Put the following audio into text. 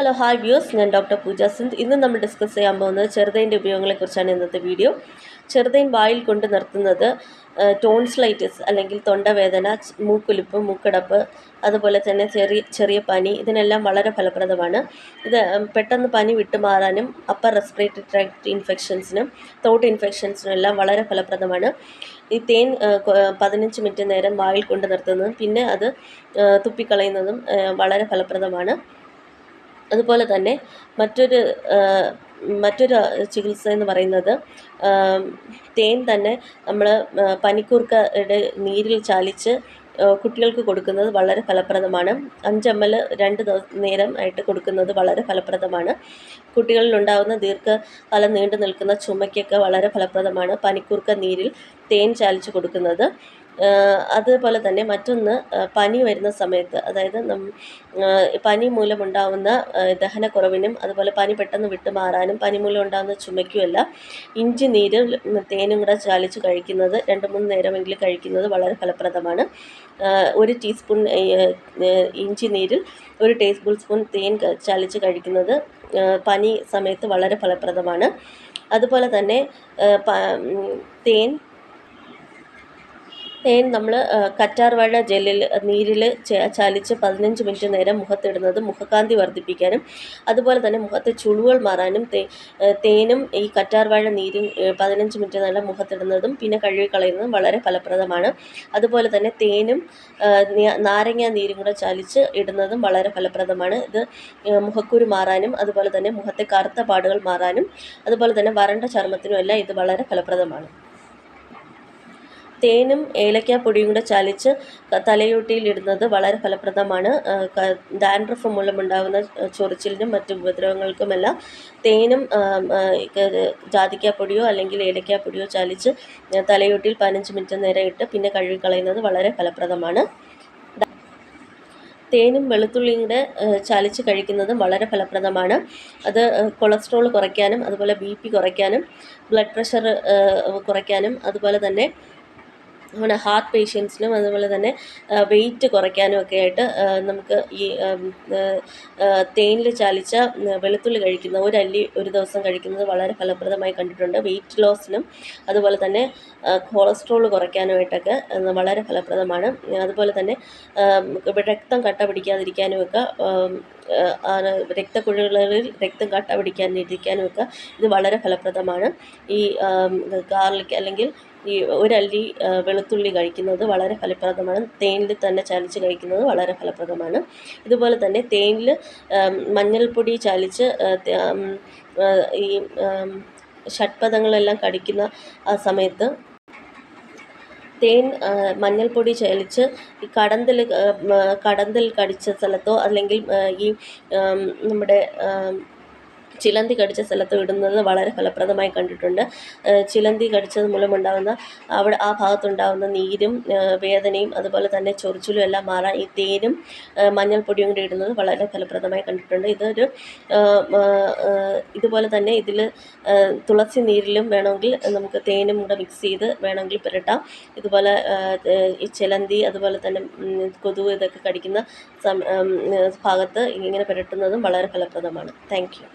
Hello hi views, ഞാൻ doctor പൂജ സിന്ധ്. ഇന്ന് നമ്മൾ ഡിസ്കസ് ചെയ്യാൻ പോകുന്നത് ചെറുതേൻ്റെ ഉപയോഗങ്ങളെക്കുറിച്ചാണ് ഇന്നത്തെ വീഡിയോ. ചെറുതേൻ വായിൽ കൊണ്ട് നിർത്തുന്നത് ടോൺസിലൈറ്റിസ് അല്ലെങ്കിൽ തൊണ്ടവേദന, മൂക്കൊലിപ്പ്, മൂക്കടപ്പ്, അതുപോലെ തന്നെ ചെറിയ പനി, ഇതിനെല്ലാം വളരെ ഫലപ്രദമാണ്. ഇത് പെട്ടെന്ന് പനി വിട്ടുമാറാനും അപ്പർ റെസ്പിറേറ്ററി ട്രാക്ട് ഇൻഫെക്ഷൻസിനും ത്രോട്ട് ഇൻഫെക്ഷൻസിനും എല്ലാം വളരെ ഫലപ്രദമാണ്. ഈ തേൻ 15 മിനിറ്റ് നേരം വായിൽ കൊണ്ട് നിർത്തുന്നതും പിന്നെ അത് തുപ്പിക്കളയുന്നതും വളരെ ഫലപ്രദമാണ്. അതുപോലെ തന്നെ മറ്റൊരു ചികിത്സ എന്ന് പറയുന്നത് തേൻ തന്നെ നമ്മൾ പനിക്കൂർക്കയുടെ നീരിൽ ചാലിച്ച് കുട്ടികൾക്ക് കൊടുക്കുന്നത് വളരെ ഫലപ്രദമാണ്. 5 ml 2 നേരം ആയിട്ട് കൊടുക്കുന്നത് വളരെ ഫലപ്രദമാണ്. കുട്ടികളിലുണ്ടാകുന്ന ദീർഘകാലം നീണ്ടു നിൽക്കുന്ന ചുമയ്ക്കൊക്കെ വളരെ ഫലപ്രദമാണ് പനിക്കൂർക്ക നീരിൽ തേൻ ചാലിച്ച് കൊടുക്കുന്നത്. അതുപോലെ തന്നെ മറ്റൊന്ന്, പനി വരുന്ന സമയത്ത്, അതായത് പനി മൂലമുണ്ടാകുന്ന ദഹനക്കുറവിനും അതുപോലെ പനി പെട്ടെന്ന് വിട്ടുമാറാനും പനി മൂലം ഉണ്ടാകുന്ന ചുമയ്ക്കുമെല്ലാം ഇഞ്ചി നീര് തേനും കൂടെ ചാലിച്ച് കഴിക്കുന്നത് 2-3 നേരമെങ്കിലും കഴിക്കുന്നത് വളരെ ഫലപ്രദമാണ്. 1 ടീസ്പൂൺ ഇഞ്ചി നീരിൽ 1 ടേബിൾ സ്പൂൺ തേൻ ചാലിച്ച് കഴിക്കുന്നത് പനി സമയത്ത് വളരെ ഫലപ്രദമാണ്. അതുപോലെ തന്നെ തേൻ നമ്മൾ കറ്റാർവാഴ ജെല്ലിൽ നീരിൽ ചാലിച്ച് 15 മിനിറ്റ് നേരം മുഖത്തിടുന്നത് മുഖകാന്തി വർദ്ധിപ്പിക്കാനും അതുപോലെ തന്നെ മുഖത്തെ ചുളിവുകൾ മാറാനും തേനും ഈ കറ്റാർവാഴ നീരും 15 മിനിറ്റ് നേരം മുഖത്തിടുന്നതും പിന്നെ കഴുകിക്കളയുന്നതും വളരെ ഫലപ്രദമാണ്. അതുപോലെ തന്നെ തേനും നാരങ്ങ നീരും കൂടെ ചാലിച്ച് ഇടുന്നതും വളരെ ഫലപ്രദമാണ്. ഇത് മുഖക്കുരു മാറാനും അതുപോലെ തന്നെ മുഖത്തെ കറുത്ത പാടുകൾ മാറാനും അതുപോലെ തന്നെ വരണ്ട ചർമ്മത്തിനും എല്ലാം ഇത് വളരെ ഫലപ്രദമാണ്. തേനും ഏലക്കാപ്പൊടിയും കൂടെ ചാലിച്ച് തലയോട്ടിയിലിടുന്നത് വളരെ ഫലപ്രദമാണ്. ഡാൻഡ്രഫ് മൂലമുണ്ടാകുന്ന ചൊറിച്ചിലിനും മറ്റു ഉപദ്രവങ്ങൾക്കുമെല്ലാം തേനും ജാതിക്കാപ്പൊടിയോ അല്ലെങ്കിൽ ഏലക്കാപ്പൊടിയോ ചാലിച്ച് തലയോട്ടിയിൽ 15 മിനിറ്റ് നേരം ഇട്ട് പിന്നെ കഴുകിക്കളയുന്നത് വളരെ ഫലപ്രദമാണ്. തേനും വെളുത്തുള്ളിയും കൂടെ ചാലിച്ച് കഴിക്കുന്നതും വളരെ ഫലപ്രദമാണ്. അത് കൊളസ്ട്രോൾ കുറയ്ക്കാനും അതുപോലെ BP കുറയ്ക്കാനും ബ്ലഡ് പ്രഷർ കുറയ്ക്കാനും അതുപോലെ തന്നെ ഹാർട്ട് പേഷ്യൻസിനും അതുപോലെ തന്നെ വെയിറ്റ് കുറയ്ക്കാനും ഒക്കെ ആയിട്ട് നമുക്ക് ഈ തേനിൽ ചാലിച്ച വെളുത്തുള്ളി കഴിക്കുന്ന 1 അല്ലി ഒരു ദിവസം കഴിക്കുന്നത് വളരെ ഫലപ്രദമായി കണ്ടിട്ടുണ്ട്. വെയിറ്റ് ലോസിനും അതുപോലെ തന്നെ കൊളസ്ട്രോൾ കുറയ്ക്കാനുമായിട്ടൊക്കെ വളരെ ഫലപ്രദമാണ്. അതുപോലെ തന്നെ രക്തം കട്ട പിടിക്കാതിരിക്കാനും ഒക്കെ രക്തക്കുഴലുകളിൽ രക്തം കട്ട പിടിക്കാതിരിക്കാനും ഒക്കെ ഇത് വളരെ ഫലപ്രദമാണ്. ഈ ഗാർലിക് അല്ലെങ്കിൽ ഈ 1 അല്ലി വെളുത്തുള്ളി കഴിക്കുന്നത് വളരെ ഫലപ്രദമാണ്. തേനിൽ തന്നെ ചാലിച്ച് കഴിക്കുന്നത് വളരെ ഫലപ്രദമാണ്. ഇതുപോലെ തന്നെ തേനിൽ മഞ്ഞൾപ്പൊടി ചാലിച്ച് ഈ ഷഡ്പദങ്ങളെല്ലാം കടിക്കുന്ന ആ സമയത്ത് തേൻ മഞ്ഞൾപ്പൊടി ചാലിച്ച് ഈ കടന്തൽ കടിച്ച സ്ഥലത്തോ അല്ലെങ്കിൽ ഈ നമ്മുടെ ചിലന്തി കടിച്ച സ്ഥലത്ത് ഇടുന്നത് വളരെ ഫലപ്രദമായി കണ്ടിട്ടുണ്ട്. ചിലന്തി കടിച്ചത് മൂലമുണ്ടാകുന്ന ആ ഭാഗത്തുണ്ടാകുന്ന നീരും വേദനയും അതുപോലെ തന്നെ ചൊറിച്ചിലും എല്ലാം മാറാൻ ഈ തേനും മഞ്ഞൾപ്പൊടിയും കൂടി ഇടുന്നത് വളരെ ഫലപ്രദമായി കണ്ടിട്ടുണ്ട്. ഇതുപോലെ തന്നെ ഇതിൽ തുളസി നീരിലും വേണമെങ്കിൽ നമുക്ക് തേനും കൂടെ മിക്സ് ചെയ്ത് വേണമെങ്കിൽ പുരട്ടാം. ഇതുപോലെ ഈ ചിലന്തി അതുപോലെ തന്നെ കൊതുക് ഇതൊക്കെ കടിക്കുന്ന ഭാഗത്ത് ഇങ്ങനെ പുരട്ടുന്നതും വളരെ ഫലപ്രദമാണ്. Thank you.